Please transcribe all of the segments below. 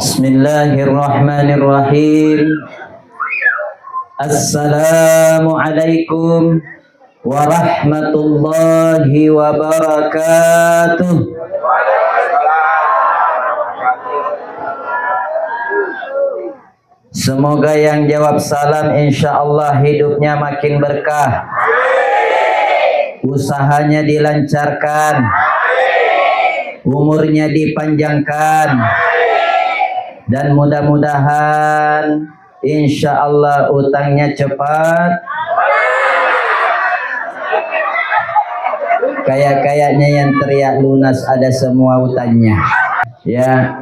Bismillahirrahmanirrahim. Assalamualaikum warahmatullahi wabarakatuh. Semoga yang jawab salam insya Allah hidupnya makin berkah, usahanya dilancarkan, umurnya dipanjangkan, dan mudah-mudahan insya Allah utangnya cepat, kayak-kayaknya yang teriak lunas ada semua utangnya. Ya,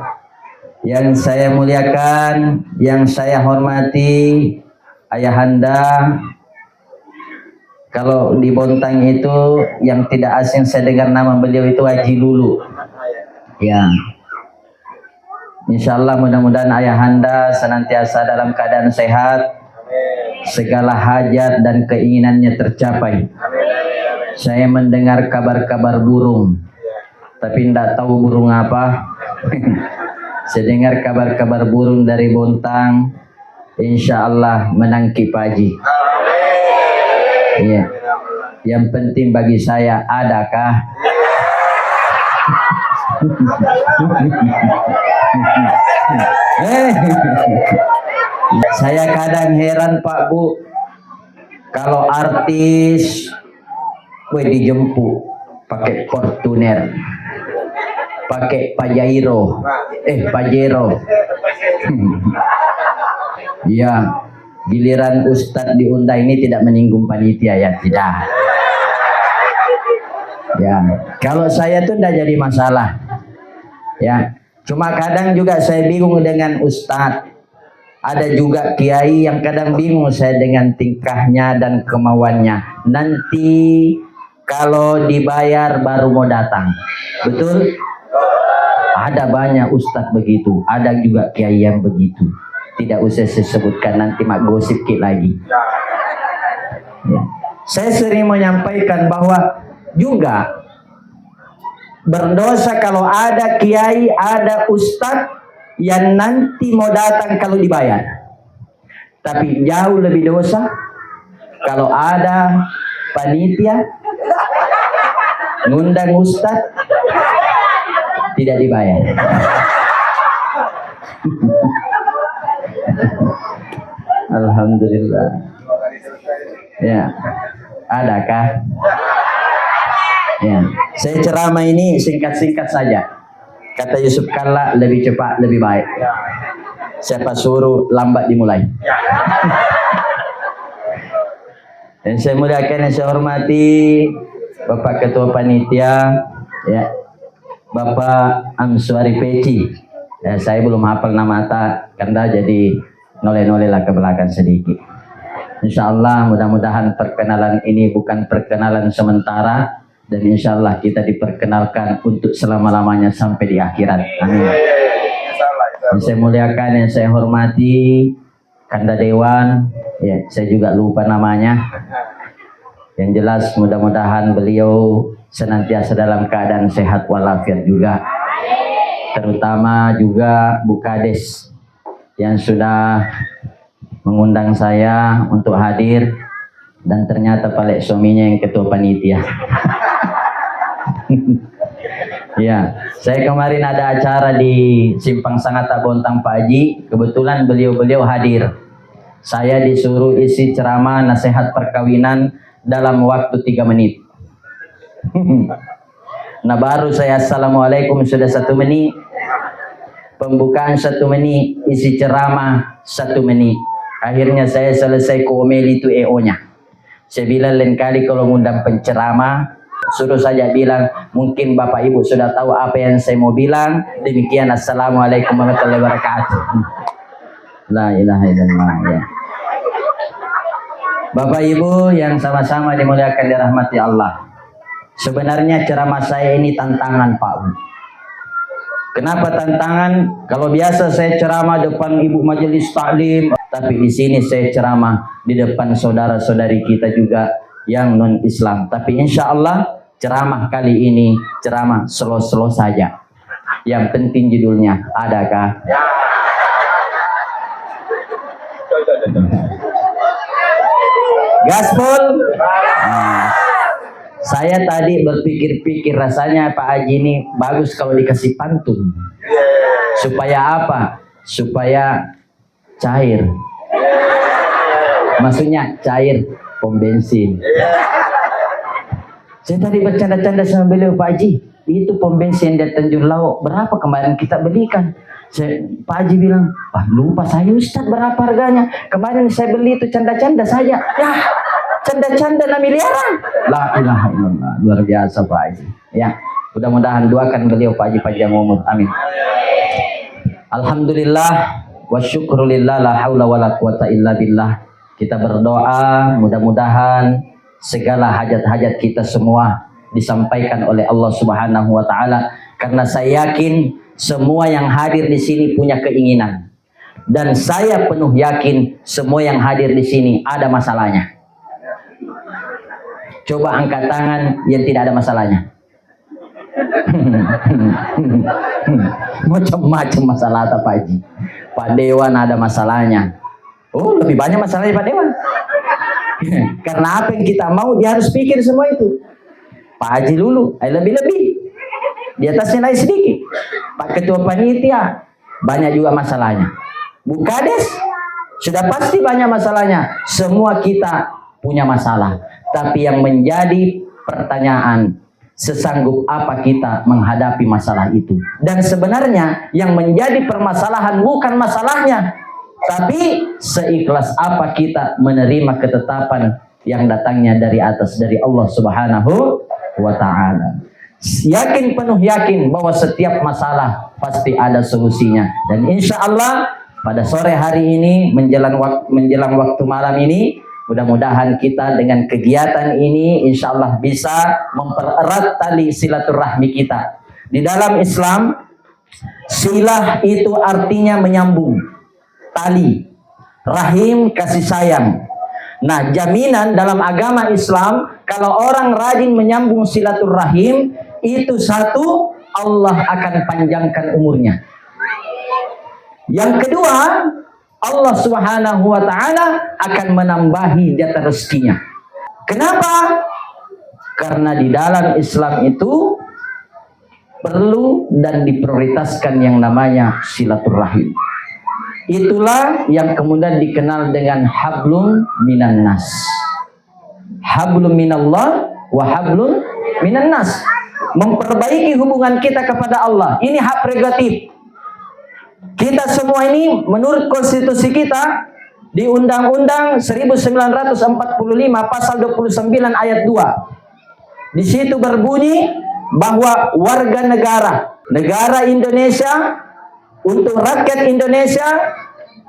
yang saya muliakan, yang saya hormati, ayahanda. Kalau di Bontang itu yang tidak asing saya dengar nama beliau itu Haji Lulu. Ya, insya Allah mudah-mudahan ayahanda senantiasa dalam keadaan sehat, segala hajat dan keinginannya tercapai. Saya mendengar kabar-kabar burung, tapi tidak tahu burung apa. Saya dengar kabar-kabar burung dari Bontang, insya Allah menang Kipaji. Iya. Yang penting bagi saya, adakah? Saya kadang heran Pak Bu, kalau artis dijemput pakai Fortuner, pakai Pajero. Ya, giliran Ustadz diundang ini tidak menyinggung panitia ya, tidak. Ya, kalau saya tuh tidak jadi masalah. Ya, cuma kadang juga saya bingung dengan Ustadz. Ada juga kiai yang kadang bingung saya dengan tingkahnya dan kemauannya. Nanti kalau dibayar baru mau datang. Betul? Ada banyak Ustadz begitu. Ada juga kiai yang begitu. Tidak usah saya sebutkan, nanti mak gosip lagi. Ya. Saya sering menyampaikan bahwa juga berdosa kalau ada kiai, ada ustadz yang nanti mau datang kalau dibayar. Tapi jauh lebih dosa kalau ada panitia ngundang ustadz tidak dibayar. Alhamdulillah. Ya, adakah? Ya, saya ceramah ini singkat-singkat saja. Kata Yusuf Kalla, lebih cepat lebih baik. Siapa suruh lambat dimulai. Dan saya muliakan, yang saya hormati Bapak Ketua Panitia, ya, Bapak Amswari Peci. Ya, saya belum hafal nama karena jadi noleh-noleh lah ke belakang sedikit. Insya Allah mudah-mudahan perkenalan ini bukan perkenalan sementara, dan insya Allah kita diperkenalkan untuk selama-lamanya sampai di akhirat. Amin. Yang saya muliakan, yang saya hormati Kanda Dewan, ya, saya juga lupa namanya. Yang jelas mudah-mudahan beliau senantiasa dalam keadaan sehat walafiat juga. Terutama juga Bu Kades yang sudah mengundang saya untuk hadir, dan ternyata Pak suaminya yang ketua panitia. Ya, saya kemarin ada acara di Simpang Sangatta Bontang Pak Haji, kebetulan beliau hadir. Saya disuruh isi ceramah nasihat perkawinan dalam waktu 3 menit. Nah, baru saya assalamualaikum sudah 1 menit. Pembukaan 1 menit, isi ceramah 1 menit. Akhirnya saya selesai komeli itu EO-nya. Saya bilang lain kali kalau ngundang penceramah, suruh saja bilang, mungkin Bapak Ibu sudah tahu apa yang saya mau bilang. Demikian, assalamualaikum warahmatullahi wabarakatuh. La ilaha illallah. Ya. Bapak Ibu yang sama-sama dimuliakan dirahmati Allah. Sebenarnya ceramah saya ini tantangan Pak Bu. Kenapa tantangan? Kalau biasa saya ceramah depan ibu majelis taklim, tapi di sini saya ceramah di depan saudara-saudari kita juga yang non-Islam. Tapi insya Allah ceramah kali ini ceramah slow-slow saja. Yang penting judulnya. Adakah? Gaspol. Saya tadi berpikir-pikir rasanya Pak Haji ini bagus kalau dikasih pantun. Supaya apa? Supaya cair. Maksudnya cair pom bensin. Saya tadi bercanda-canda sama beliau, Pak Haji, itu pom bensin di Tanjung Lauk berapa kemarin kita belikan? Pak Haji bilang, wah lupa saya Ustaz berapa harganya. Kemarin saya beli itu canda-canda saja. Ya, canda-canda 6 miliaran. La ilaha illallah. Luar biasa Pak Haji. Ya, mudah-mudahan doakan beliau Pak Haji panjang umur. Amin. Alhamdulillah wa syukrulillah la haula wala quwata illa billah. Kita berdoa mudah-mudahan segala hajat-hajat kita semua disampaikan oleh Allah Subhanahu wa taala, karena saya yakin semua yang hadir di sini punya keinginan, dan saya penuh yakin semua yang hadir di sini ada masalahnya. Coba angkat tangan yang tidak ada masalahnya. Macam-macam masalah Pak Haji. Pak Dewan ada masalahnya. Oh, lebih banyak masalahnya Pak Dewan. Karena apa yang kita mau dia harus pikir semua itu. Pak Haji dulu, lebih-lebih. Di atasnya naik sedikit. Pak Ketua Panitia banyak juga masalahnya. Bu Kades sudah pasti banyak masalahnya. Semua kita punya masalah. Tapi yang menjadi pertanyaan, sesanggup apa kita menghadapi masalah itu. Dan sebenarnya yang menjadi permasalahan bukan masalahnya, tapi seikhlas apa kita menerima ketetapan yang datangnya dari atas, dari Allah Subhanahu wa ta'ala. Yakin, penuh yakin bahwa setiap masalah pasti ada solusinya. Dan insya Allah pada sore hari ini menjelang waktu malam ini, mudah-mudahan kita dengan kegiatan ini insya Allah bisa mempererat tali silaturahmi kita. Di dalam Islam, silah itu artinya menyambung, tali, rahim kasih sayang. Nah, jaminan dalam agama Islam kalau orang rajin menyambung silaturahim, itu satu, Allah akan panjangkan umurnya. Yang kedua, Allah Subhanahu wa ta'ala akan menambahi jatah rezekinya. Kenapa? Karena di dalam Islam itu perlu dan diprioritaskan yang namanya silaturahim. Itulah yang kemudian dikenal dengan hablum minan nas. Hablum minallah wa hablum minan nas. Memperbaiki hubungan kita kepada Allah. Ini hak prerogatif. Kita semua ini menurut konstitusi kita di Undang-Undang 1945 pasal 29 ayat 2. Di situ berbunyi bahwa warga negara Indonesia, untuk rakyat Indonesia,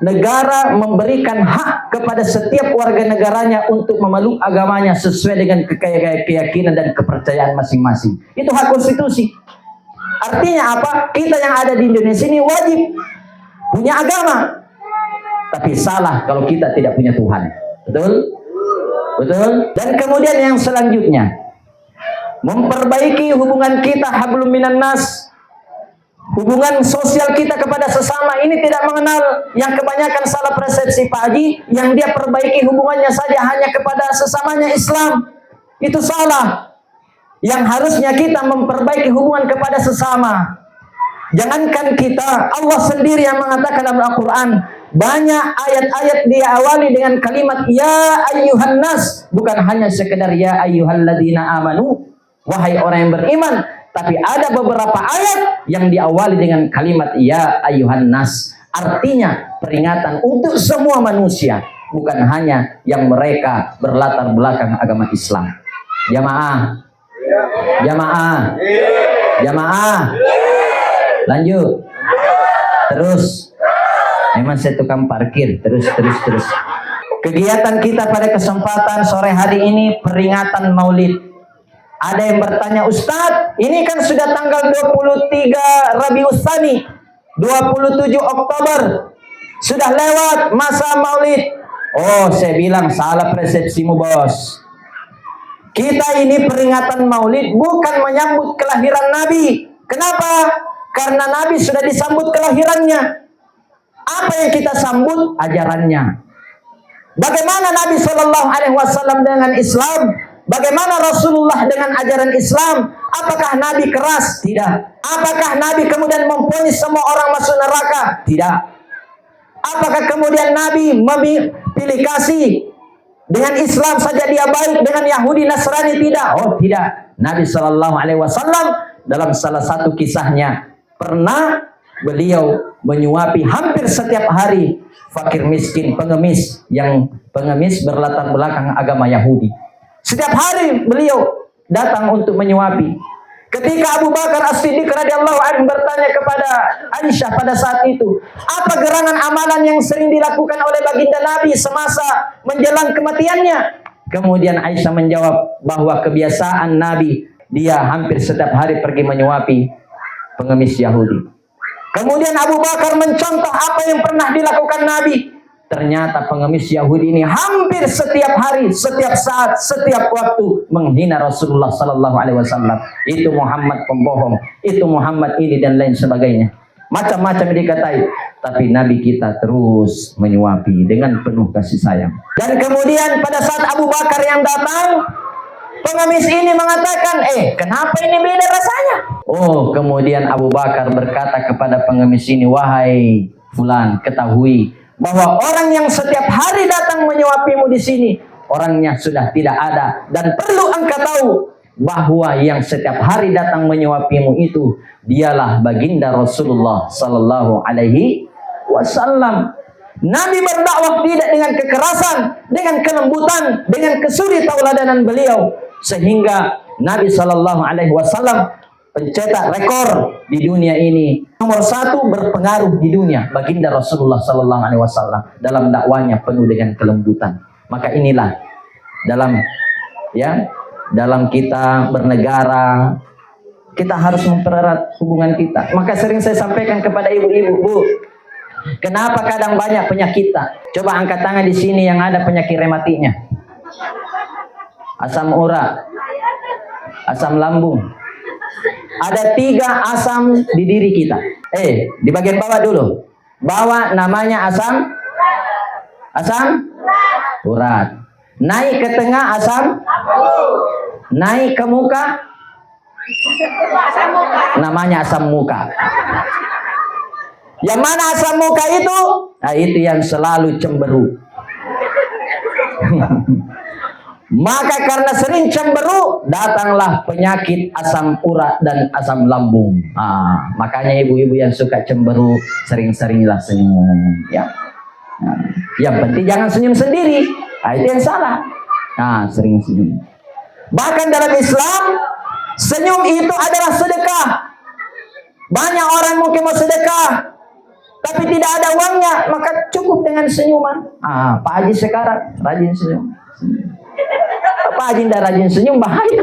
negara memberikan hak kepada setiap warga negaranya untuk memeluk agamanya sesuai dengan keyakinan dan kepercayaan masing-masing. Itu hak konstitusi. Artinya apa? Kita yang ada di Indonesia ini wajib punya agama. Tapi salah kalau kita tidak punya Tuhan. Betul? Betul? Dan kemudian yang selanjutnya, memperbaiki hubungan kita hablum minan nas. Hubungan sosial kita kepada sesama ini tidak mengenal, yang kebanyakan salah persepsi Pak Haji, yang dia perbaiki hubungannya saja hanya kepada sesamanya Islam. Itu salah. Yang harusnya kita memperbaiki hubungan kepada sesama. Jangankan kita, Allah sendiri yang mengatakan dalam Al-Quran, banyak ayat-ayat diawali dengan kalimat ya ayyuhan nas, bukan hanya sekedar ya ayyuhalladzina amanu, wahai orang yang beriman. Tapi ada beberapa ayat yang diawali dengan kalimat ya ayyuhan nas. Artinya peringatan untuk semua manusia, bukan hanya yang mereka berlatar belakang agama Islam. Jamaah, jamaah, jamaah. Lanjut. Terus. Memang saya tukang parkir. Terus. Kegiatan kita pada kesempatan sore hari ini peringatan Maulid. Ada yang bertanya, Ustadz, ini kan sudah tanggal 23 Rabiul Tsani, 27 Oktober. Sudah lewat masa Maulid. Oh, saya bilang salah persepsimu, bos. Kita ini peringatan Maulid bukan menyambut kelahiran Nabi. Kenapa? Karena Nabi sudah disambut kelahirannya. Apa yang kita sambut? Ajarannya. Bagaimana Nabi Shallallahu Alaihi Wasallam dengan Islam? Bagaimana Rasulullah dengan ajaran Islam? Apakah Nabi keras? Tidak. Apakah Nabi kemudian memvonis semua orang masuk neraka? Tidak. Apakah kemudian Nabi memilih kasih dengan Islam saja dia baik, dengan Yahudi Nasrani tidak? Oh tidak. Nabi Shallallahu Alaihi Wasallam dalam salah satu kisahnya pernah beliau menyuapi hampir setiap hari fakir miskin pengemis yang pengemis berlatar belakang agama Yahudi. Setiap hari beliau datang untuk menyuapi. Ketika Abu Bakar As-Siddiq radhiyallahu anhu bertanya kepada Aisyah pada saat itu, apa gerangan amalan yang sering dilakukan oleh baginda Nabi semasa menjelang kematiannya? Kemudian Aisyah menjawab bahwa kebiasaan Nabi, dia hampir setiap hari pergi menyuapi pengemis Yahudi. Kemudian Abu Bakar mencontoh apa yang pernah dilakukan Nabi. Ternyata pengemis Yahudi ini hampir setiap hari, setiap saat, setiap waktu menghina Rasulullah Sallallahu Alaihi Wasallam. Itu Muhammad pembohong, itu Muhammad ini dan lain sebagainya. Macam-macam dikatai. Tapi Nabi kita terus menyuapi dengan penuh kasih sayang. Dan kemudian pada saat Abu Bakar yang datang, pengemis ini mengatakan, kenapa ini beda rasanya? Oh, kemudian Abu Bakar berkata kepada pengemis ini, wahai fulan, ketahui bahwa orang yang setiap hari datang menyuapimu di sini, orangnya sudah tidak ada. Dan perlu engkau tahu bahwa yang setiap hari datang menyuapimu itu, dialah baginda Rasulullah Sallallahu Alaihi Wasallam. Nabi berdakwah tidak dengan kekerasan, dengan kelembutan, dengan kesuri tauladanan beliau. Sehingga Nabi Sallallahu Alaihi Wasallam pencetak rekor di dunia ini. Nomor 1 berpengaruh di dunia, baginda Rasulullah Sallallahu Alaihi Wasallam dalam dakwanya penuh dengan kelembutan. Maka inilah dalam kita bernegara, kita harus mempererat hubungan kita. Maka sering saya sampaikan kepada ibu-ibu, Bu, kenapa kadang banyak penyakit? Coba angkat tangan di sini yang ada penyakit rematiknya. Asam urat, asam lambung. Ada 3 asam di diri kita. Di bagian bawah dulu. Bawah namanya asam urat. Naik ke tengah asam. Naik ke muka namanya asam muka. Yang mana asam muka itu? Nah, itu yang selalu cemberut. Maka karena sering cemberut, datanglah penyakit asam urat dan asam lambung. Makanya ibu-ibu yang suka cemberut, sering-seringlah senyum. Ya. Yang penting jangan senyum sendiri. Itu yang salah. Sering senyum. Bahkan dalam Islam, senyum itu adalah sedekah. Banyak orang mungkin mau sedekah, tapi tidak ada uangnya, maka cukup dengan senyuman. Pak Haji sekarang rajin senyum. Pak Haji tidak rajin senyum, bahaya.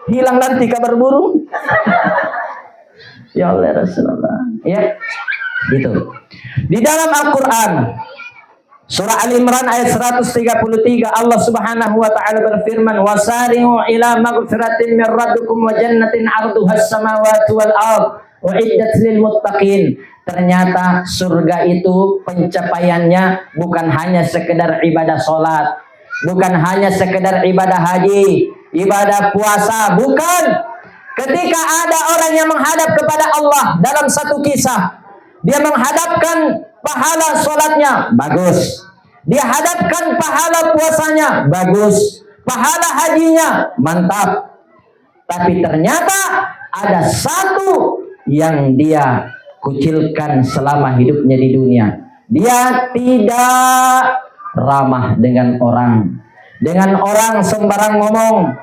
Hilang nanti kabar burung. Ya Allah Rasulullah. Ya, gitu. Di dalam Al-Quran, surah Al-Imran ayat 133, Allah Subhanahu wa taala berfirman, "Wasari'u ila maghfiratin min rabbikum wa jannatin 'arduhas samawati wal ard uiddat lil muttaqin." Ternyata surga itu pencapaiannya bukan hanya sekedar ibadah sholat, bukan hanya sekedar ibadah haji, ibadah puasa, bukan. Ketika ada orang yang menghadap kepada Allah dalam satu kisah, dia menghadapkan pahala sholatnya, bagus. Dia hadapkan pahala puasanya, bagus. Pahala hajinya, mantap. Tapi ternyata ada satu yang dia kucilkan selama hidupnya di dunia. Dia tidak ramah dengan orang. Dengan orang sembarang ngomong.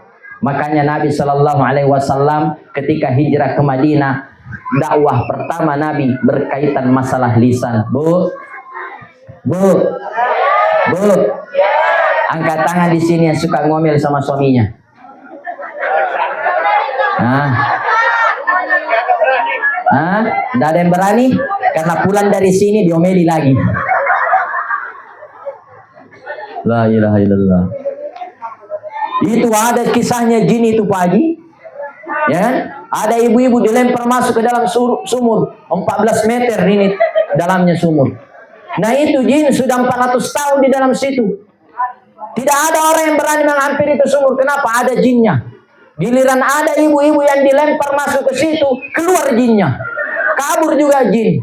Makanya Nabi Shallallahu Alaihi Wasallam ketika hijrah ke Madinah, dakwah pertama Nabi berkaitan masalah lisan. Bu, angkat tangan di sini yang suka ngomel sama suaminya. Nggak ada yang berani karena pulang dari sini diomeli lagi. La ilaha illallah. Itu ada kisahnya jin itu Pak Haji, ya kan? Ada ibu-ibu dilempar masuk ke dalam sumur. 14 meter ini dalamnya sumur. Nah itu jin sudah 400 tahun di dalam situ. Tidak ada orang yang berani menghampiri itu sumur. Kenapa? Ada jinnya. Giliran ada ibu-ibu yang dilempar masuk ke situ, keluar jinnya. Kabur juga jin.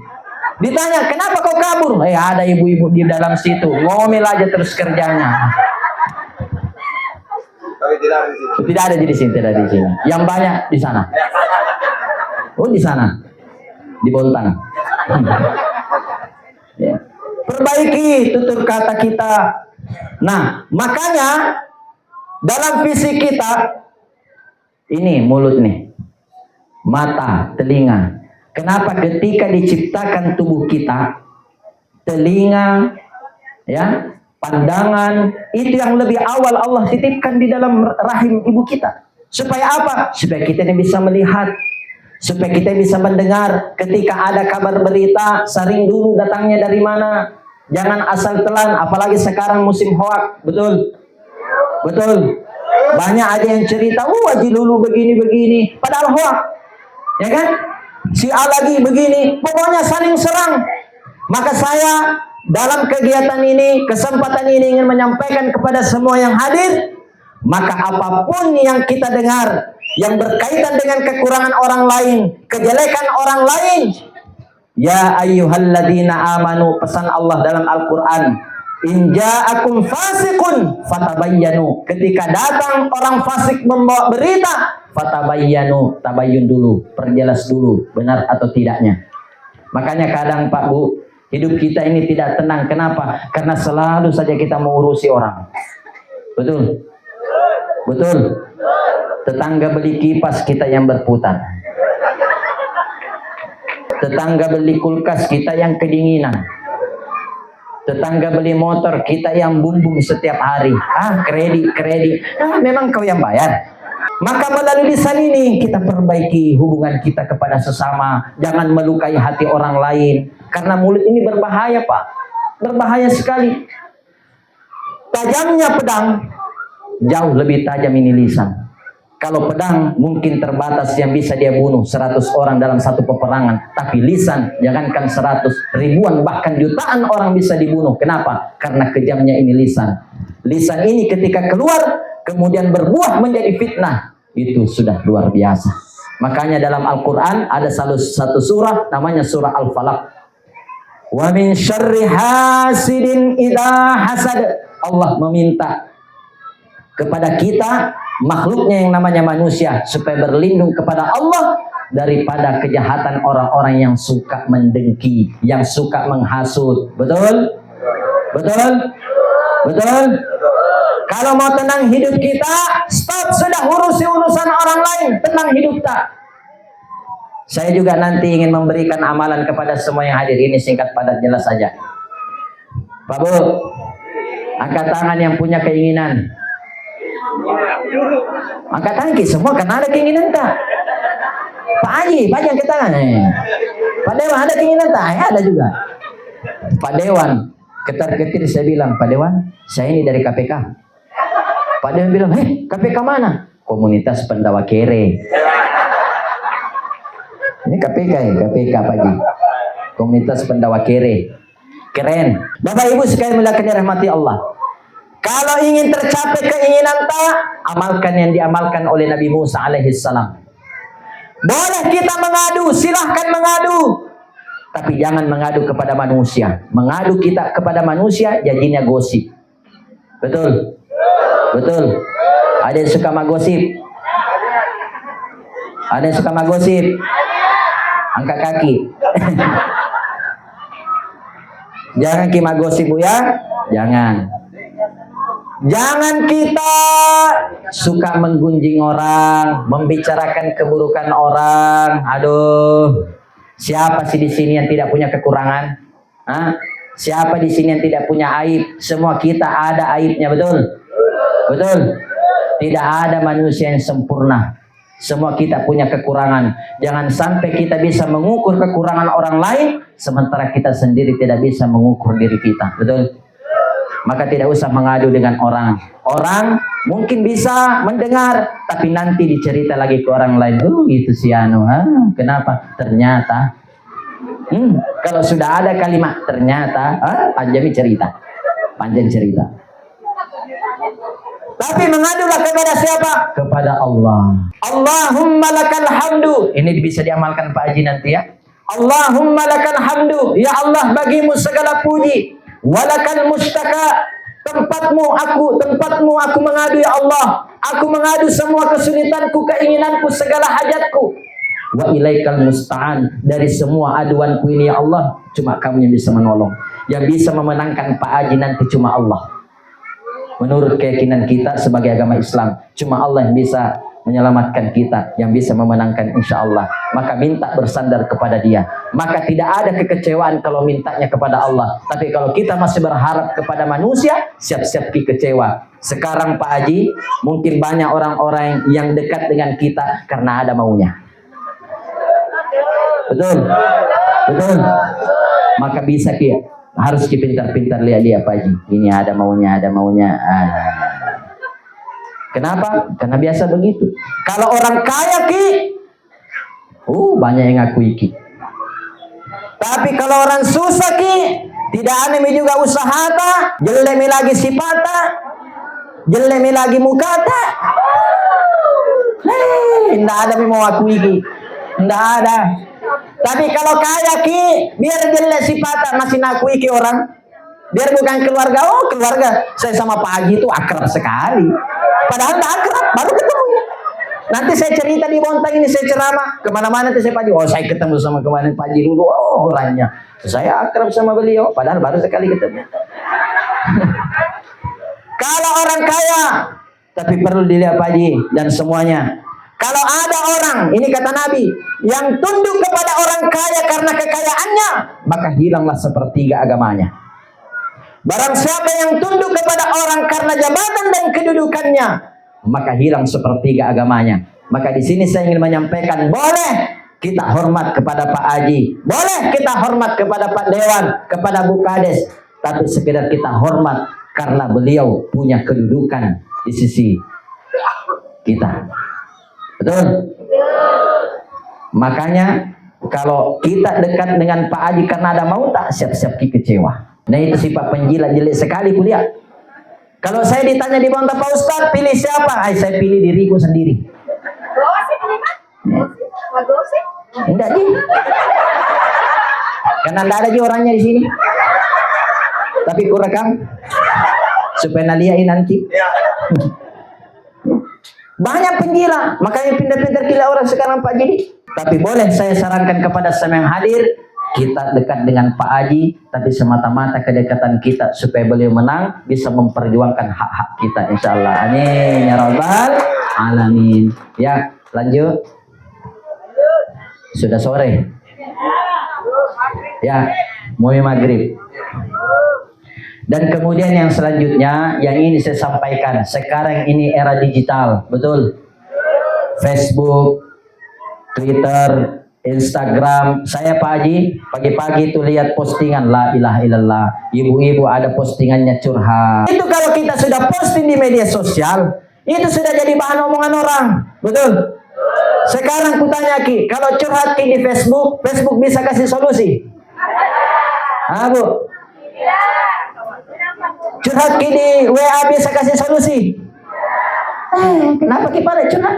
Ditanya, kenapa kau kabur? Ada ibu-ibu di dalam situ. Ngomel aja terus kerjanya. Tapi tidak ada di situ. Tidak ada di sini, tidak di sini. Yang banyak di sana. Oh, di sana. Di Bontang. Ya. Perbaiki tutur kata kita. Nah, makanya dalam fisik kita ini mulut nih, mata, telinga. Kenapa ketika diciptakan tubuh kita, telinga, ya, pandangan itu yang lebih awal Allah titipkan di dalam rahim ibu kita. Supaya apa? Supaya kita ini bisa melihat, supaya kita bisa mendengar. Ketika ada kabar berita, saring dulu datangnya dari mana. Jangan asal telan, apalagi sekarang musim hoak, betul? Betul. Banyak aja yang cerita, Haji Lulu begini-begini, padahal hoak. Ya kan? Si A lagi begini, pokoknya saling serang. Maka saya dalam kegiatan ini, kesempatan ini ingin menyampaikan kepada semua yang hadir, maka apapun yang kita dengar yang berkaitan dengan kekurangan orang lain, kejelekan orang lain, ya ayyuhalladzina amanu, pesan Allah dalam Al-Quran, in ja'akum fasiqun fatabayyanu, ketika datang orang fasik membawa berita, fatabayyanu, tabayyun dulu, perjelas dulu benar atau tidaknya. Makanya kadang Pak Bu, hidup kita ini tidak tenang. Kenapa? Karena selalu saja kita mengurusi orang. Betul? Betul? Tetangga beli kipas, kita yang berputar. Tetangga beli kulkas, kita yang kedinginan. Tetangga beli motor, kita yang bumbung setiap hari. Kredit. Memang kau yang bayar. Maka melalui lisan ini kita perbaiki hubungan kita kepada sesama. Jangan melukai hati orang lain. Karena mulut ini berbahaya, Pak. Berbahaya sekali. Tajamnya pedang, jauh lebih tajam ini lisan. Kalau pedang mungkin terbatas yang bisa dia bunuh 100 orang dalam satu peperangan. Tapi lisan, jangankan 100, ribuan bahkan jutaan orang bisa dibunuh. Kenapa? Karena kejamnya ini lisan. Lisan ini ketika keluar, kemudian berbuah menjadi fitnah. Itu sudah luar biasa. Makanya dalam Al-Quran ada satu surah namanya surah Al-Falaq. Wa min syarri hasidin idha hasad. Allah meminta kepada kita, makhluknya yang namanya manusia, supaya berlindung kepada Allah daripada kejahatan orang-orang yang suka mendengki, yang suka menghasut. Betul? Betul? Betul? Kalau mau tenang hidup kita, stop, sudah urusi urusan orang lain, tenang hidup tak. Saya juga nanti ingin memberikan amalan kepada semua yang hadir. Ini singkat padat jelas saja. Pak Bu, angkat tangan yang punya keinginan. Angkat tangan semua karena ada keinginan tak? Pak Haji angkat tangan. Pak Dewan ada keinginan tak? Ada juga. Pak Dewan, ketar-ketir saya bilang, Pak Dewan, saya ini dari KPK. Pak Dewan bilang, KPK mana? Komunitas Pendawa Kere. Ini KPK ya, KPK Pak Haji. Komunitas Pendawa Kere. Keren. Bapak Ibu sekalian muliakan dirahmati Allah. Kalau ingin tercapai keinginan tak, amalkan yang diamalkan oleh Nabi Musa alaihissalam. Boleh kita mengadu, silahkan mengadu. Tapi jangan mengadu kepada manusia. Mengadu kita kepada manusia, jadinya gosip. Betul? Betul? Ada yang suka magosip? Ada yang suka magosip? Angkat kaki. Jangan kita gosip Bu ya. Jangan. Jangan kita suka menggunjing orang, membicarakan keburukan orang. Aduh, siapa sih di sini yang tidak punya kekurangan? Hah? Siapa di sini yang tidak punya aib? Semua kita ada aibnya, betul? Betul? Tidak ada manusia yang sempurna. Semua kita punya kekurangan. Jangan sampai kita bisa mengukur kekurangan orang lain, sementara kita sendiri tidak bisa mengukur diri kita. Betul? maka tidak usah mengadu dengan orang. Orang mungkin bisa mendengar, tapi nanti dicerita lagi ke orang lain. Oh itu si Anu, kenapa? Ternyata, kalau sudah ada kalimat ternyata, panjang cerita. Tapi mengadulah kepada siapa? Kepada Allah. Allahumma lakal hamdu. Ini bisa diamalkan Pak Haji nanti ya. Allahumma lakal hamdu. Ya Allah, bagimu segala puji. Walakal mustaka. Tempatmu aku mengadu ya Allah. Aku mengadu semua kesulitanku, keinginanku, segala hajatku. Wa ilaikal musta'an. Dari semua aduanku ini ya Allah, cuma Kamu yang bisa menolong. Yang bisa memenangkan Pak Haji nanti cuma Allah. Menurut keyakinan kita sebagai agama Islam, cuma Allah yang bisa menyelamatkan kita, yang bisa memenangkan insya Allah. Maka minta bersandar kepada Dia. Maka tidak ada kekecewaan kalau mintanya kepada Allah. Tapi kalau kita masih berharap kepada manusia, siap-siap kecewa. Sekarang Pak Haji, mungkin banyak orang-orang yang dekat dengan kita karena ada maunya. Betul? Betul? Maka bisa harus pintar-pintar lihat dia Pak Haji. Ini ada maunya. Kenapa? Karena biasa begitu. Kalau orang kaya banyak yang ngakui Tapi kalau orang susah tidak aneh juga usaha jelemi lagi sifata, jelemi lagi mukata. Tidak ada yang mau akui tidak ada. Tapi kalau kaya biar jelek sifata masih ngakui orang. Biar bukan keluarga, keluarga saya sama Pak Haji itu akrab sekali. Padahal tidak akrab, baru ketemu. Nanti saya cerita di Bontang ini, saya ceramah kemana-mana nanti saya Pak Haji. Saya ketemu sama kemarin Pak Haji dulu. Orangnya saya akrab sama beliau, padahal baru sekali ketemu. Kalau orang kaya, tapi perlu dilihat Pak Haji dan semuanya. Kalau ada orang, ini kata Nabi, yang tunduk kepada orang kaya karena kekayaannya, maka hilanglah sepertiga agamanya. Barang siapa yang tunduk kepada orang karena jabatan dan kedudukannya, maka hilang sepertiga agamanya. Maka di sini saya ingin menyampaikan, boleh kita hormat kepada Pak Haji, boleh kita hormat kepada Pak Dewan, kepada Bu Kades, tapi sekedar kita hormat karena beliau punya kedudukan di sisi kita. Betul? Makanya kalau kita dekat dengan Pak Haji karena ada mau, tak siap-siap kecewa. Nah itu sifat penjilat jelek sekali kuliah. Kalau saya ditanya di Bontang, Pak Ustadz pilih siapa? Saya pilih diriku sendiri. Enggak sih. Karena tidak ada orangnya di sini. Tapi ku rekam supaya naliain nanti. Banyak penggila, makanya pindah-pindah gila orang sekarang Pak Haji. Tapi boleh saya sarankan kepada semua yang hadir, kita dekat dengan Pak Haji, tapi semata-mata kedekatan kita supaya beliau menang, bisa memperjuangkan hak-hak kita insyaallah. Amin ya rabbal alamin. Ya, lanjut. Sudah sore. Ya, mau maghrib. Dan kemudian yang selanjutnya, yang ini saya sampaikan, sekarang ini era digital, betul? Facebook, Twitter, Instagram. Saya Pak Haji, pagi-pagi itu lihat postingan, la ilaha illallah. Ibu-ibu ada postingannya curhat. Itu kalau kita sudah posting di media sosial, itu sudah jadi bahan omongan orang, betul? Sekarang kutanya kalau curhat di Facebook, Facebook bisa kasih solusi? Bu? Curhat di WA bisa kasih solusi? Kenapa kita curhat?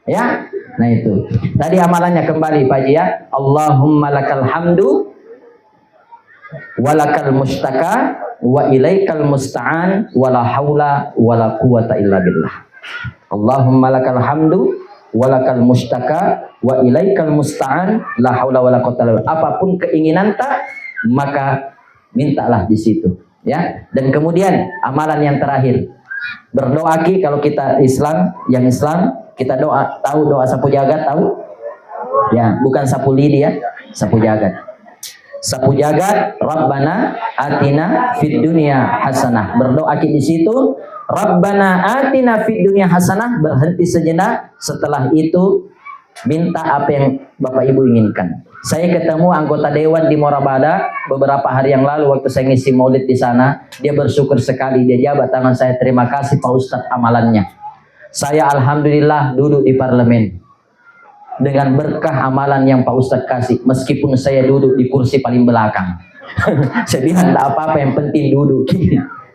Ya, nah itu. Tadi amalannya kembali Pak Haji ya. Allahumma lakal hamdu walakal mustaka wa ilaikal musta'an wala haula wala quwata illa billah. Allahumma lakal hamdu walakal mustaka wa ilaikal musta'an la haula wala quwata illa billah. Apapun keinginan tak, maka mintalah di situ ya. Dan kemudian amalan yang terakhir, berdoa kalau kita Islam, yang Islam kita doa, tahu doa sapu jagat, tahu? Ya, bukan sapu lidi ya, sapu jagat. Sapu jagat, Rabbana atina fid dunya hasanah. Berdoa di situ, Rabbana atina fid dunya hasanah, berhenti sejenak, setelah itu Minta apa yang Bapak Ibu inginkan. Saya ketemu anggota dewan di Morabada beberapa hari yang lalu waktu saya ngisi maulid di sana. Dia bersyukur sekali, dia jabat tangan saya, terima kasih Pak Ustadz amalannya. Saya alhamdulillah duduk di parlemen dengan berkah amalan yang Pak Ustadz kasih, meskipun saya duduk di kursi paling belakang. Saya bilang tak apa-apa, yang penting duduk.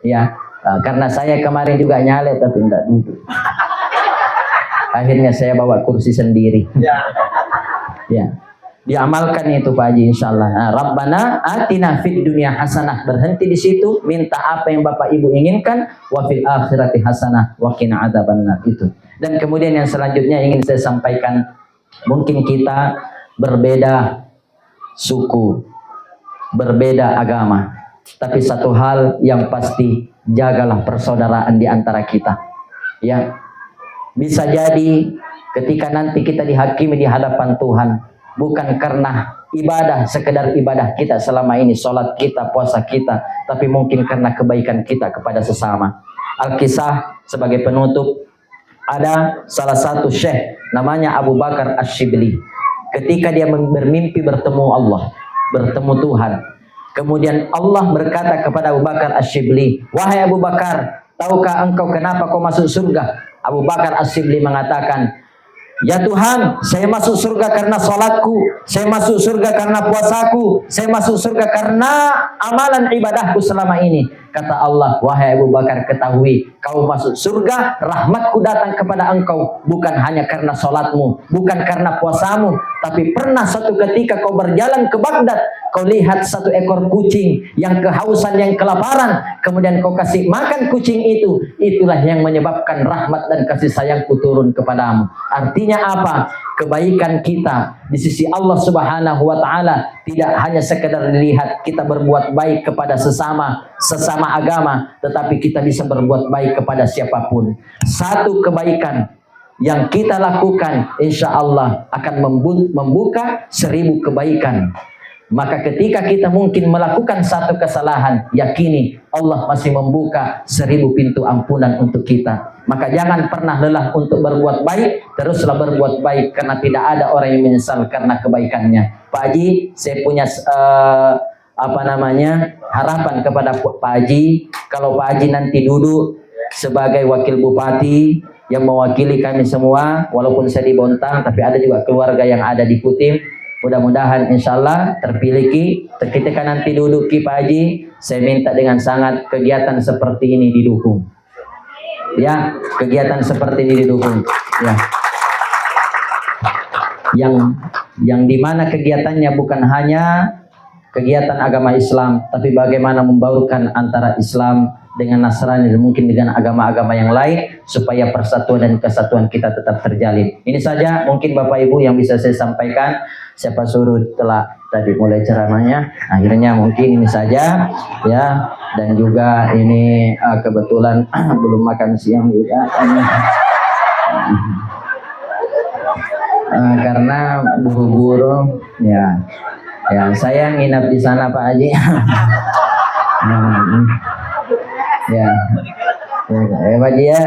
Ya, karena saya kemarin juga nyalek tapi tidak duduk. Akhirnya saya bawa kursi sendiri. Ya, diamalkan itu Pak Haji insyaallah. Nah, Rabbana atina fid dunya hasanah, berhenti di situ, minta apa yang Bapak Ibu inginkan, wa fil akhirati hasanah wa qina adzabannar itu. Dan kemudian yang selanjutnya ingin saya sampaikan, mungkin kita berbeda suku, berbeda agama, tapi satu hal yang pasti, jagalah persaudaraan di antara kita. Ya, bisa jadi ketika nanti kita dihakimi di hadapan Tuhan, bukan karena ibadah, sekedar ibadah kita selama ini, sholat kita, puasa kita, tapi mungkin karena kebaikan kita kepada sesama. Al-Kisah sebagai penutup, ada salah satu syekh namanya Abu Bakar Asy-Syibli. Ketika dia bermimpi bertemu Allah, bertemu Tuhan, kemudian Allah berkata kepada Abu Bakar Asy-Syibli, wahai Abu Bakar, tahukah engkau kenapa kau masuk surga? Abu Bakar Asy-Syibli mengatakan, ya Tuhan, saya masuk surga karena sholatku, saya masuk surga karena puasaku, saya masuk surga karena amalan ibadahku selama ini. Kata Allah, wahai Abu Bakar, ketahui, kau masuk surga, rahmatku datang kepada engkau, bukan hanya karena sholatmu, bukan karena puasamu, tapi pernah suatu ketika kau berjalan ke Baghdad, kau lihat satu ekor kucing yang kehausan, yang kelaparan, kemudian kau kasih makan kucing itu, itulah yang menyebabkan rahmat dan kasih sayangku turun kepadamu. Artinya apa? Kebaikan kita di sisi Allah Subhanahu wa Ta'ala tidak hanya sekedar dilihat kita berbuat baik kepada sesama agama, tetapi kita bisa berbuat baik kepada siapapun. Satu kebaikan yang kita lakukan, insya Allah akan membuka 1000 kebaikan. Maka ketika kita mungkin melakukan satu kesalahan, yakini Allah masih membuka 1000 pintu ampunan untuk kita. Maka jangan pernah lelah untuk berbuat baik, teruslah berbuat baik, karena tidak ada orang yang menyesal karena kebaikannya. Pak Haji, saya punya harapan kepada Pak Haji, kalau Pak Haji nanti duduk sebagai wakil bupati yang mewakili kami semua, walaupun saya di Bontang, tapi ada juga keluarga yang ada di Kutim. Mudah-mudahan insya Allah terpilih ketika nanti duduk Pak Haji, saya minta dengan sangat kegiatan seperti ini didukung. Ya, kegiatan seperti ini didukung. Ya. Yang dimana kegiatannya bukan hanya kegiatan agama Islam, tapi bagaimana membaurkan antara Islam dengan Nasrani dan mungkin dengan agama-agama yang lain, supaya persatuan dan kesatuan kita tetap terjalin. Ini saja mungkin Bapak Ibu yang bisa saya sampaikan. Siapa suruh telah tadi mulai ceramahnya, akhirnya mungkin ini saja ya. Dan juga ini kebetulan belum makan siang juga karena buru-buru ya. Ya, saya nginap di sana Pak Haji. Ya, Pak Haji ya.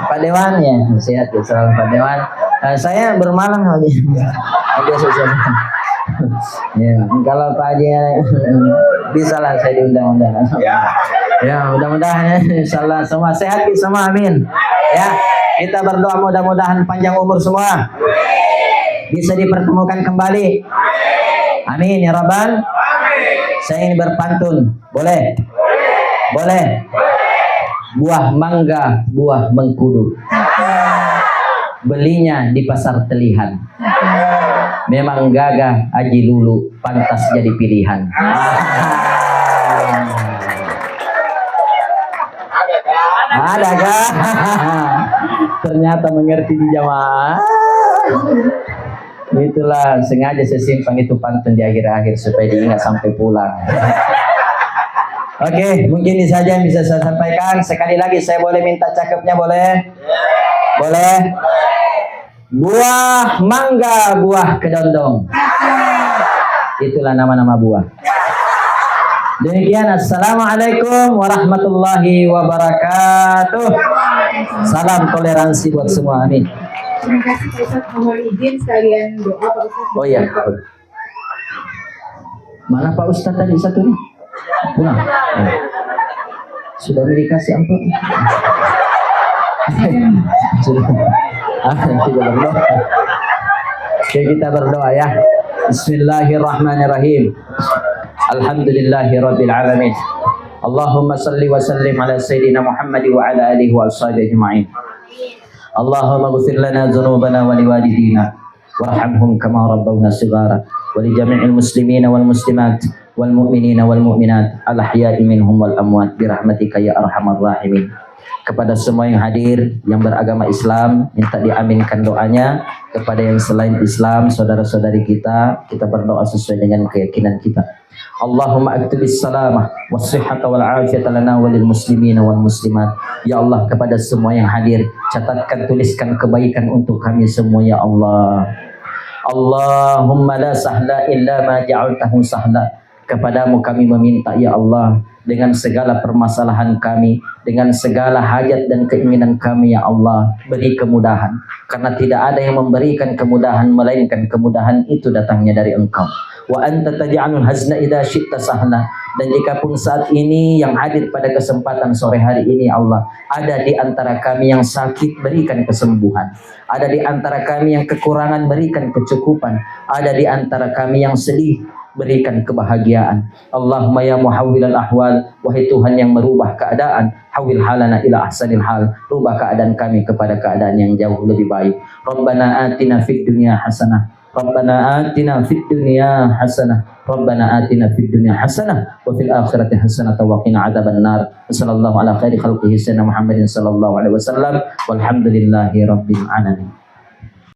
Pak Dewan ya, sehat ya, selalu Pak Dewan. Saya bermalam Pak Haji. Ya, kalau Pak Haji bisa lah saya diundang-undang. Ya, mudah-mudahan insyaallah semua sehat semua, amin. Ya, kita berdoa mudah-mudahan panjang umur semua. Bisa dipertemukan kembali. Amin ya Rabbal. Saya ingin berpantun. Boleh? Boleh. Buah mangga, buah mengkudu. Belinya di pasar Telihan. Memang gagah Haji Lulu, pantas jadi pilihan. Adakah? Ternyata mengerti di jamaah. Itulah sengaja saya simpan itu pantun di akhir-akhir supaya diingat sampai pulang. Oke, mungkin ini saja yang bisa saya sampaikan. Sekali lagi saya boleh minta cakepnya, boleh? Boleh? Buah mangga, buah kedondong. Itulah nama-nama buah. Demikian, assalamualaikum warahmatullahi wabarakatuh. Salam toleransi buat semua, amin. Terima kasih Pak Ustadz, mohon izin sekalian doa Pak Ustadz. Oh iya. Mana Pak Ustadz tadi satunya? Pulang. Sudah dikasih amplop? Sudah. Kita berdoa. Oke, kita berdoa ya. Bismillahirrahmanirrahim. Alhamdulillahirabbil alamin. Allahumma salli wa sallim ala sayyidina Muhammad wa ala alihi wa ashabihi ajma'in. Allahumma ighfir lana dhunubana wa liwalidina warhamhum kama rabbawna shighara wa li jami'il muslimina wal muslimat wal mu'minina wal mu'minat al ahya'i minhum wal amwat bi rahmatika ya arhamar rahimin. Kepada semua yang hadir yang beragama Islam, minta diaminkan doanya. Kepada yang selain Islam, saudara-saudari kita berdoa sesuai dengan keyakinan kita. Allahumma aktubis salamah was-sihhata wal afiyata lana walil muslimina wal muslimat. Ya Allah, kepada semua yang hadir, catatkan, tuliskan kebaikan untuk kami semua ya Allah. Allahumma la sahla illa ma ja'altahu sahla. Kepadamu kami meminta ya Allah, dengan segala permasalahan kami, dengan segala hajat dan keinginan kami ya Allah, beri kemudahan. Karena tidak ada yang memberikan kemudahan melainkan kemudahan itu datangnya dari Engkau. Wa anta taj'alul hazna idza syi'ta sahla. Dan jika pun saat ini yang hadir pada kesempatan sore hari ini Allah, ada di antara kami yang sakit, berikan kesembuhan. Ada di antara kami yang kekurangan, berikan kecukupan. Ada di antara kami yang sedih, berikan kebahagiaan. Allahumma ya muhawwilal ahwal, wahai Tuhan yang merubah keadaan, hawil halana ila ahsanil hal, rubah keadaan kami kepada keadaan yang jauh lebih baik. Rabbana atina fid dunya hasanah, Rabbana atina fid dunya hasanah, Rabbana atina fid dunya hasanah wa fil akhirati hasanah wa qina adzabannar. Sallallahu ala khairi khalqihi sayyidina Muhammadin sallallahu alaihi wasallam walhamdulillahi rabbil alamin.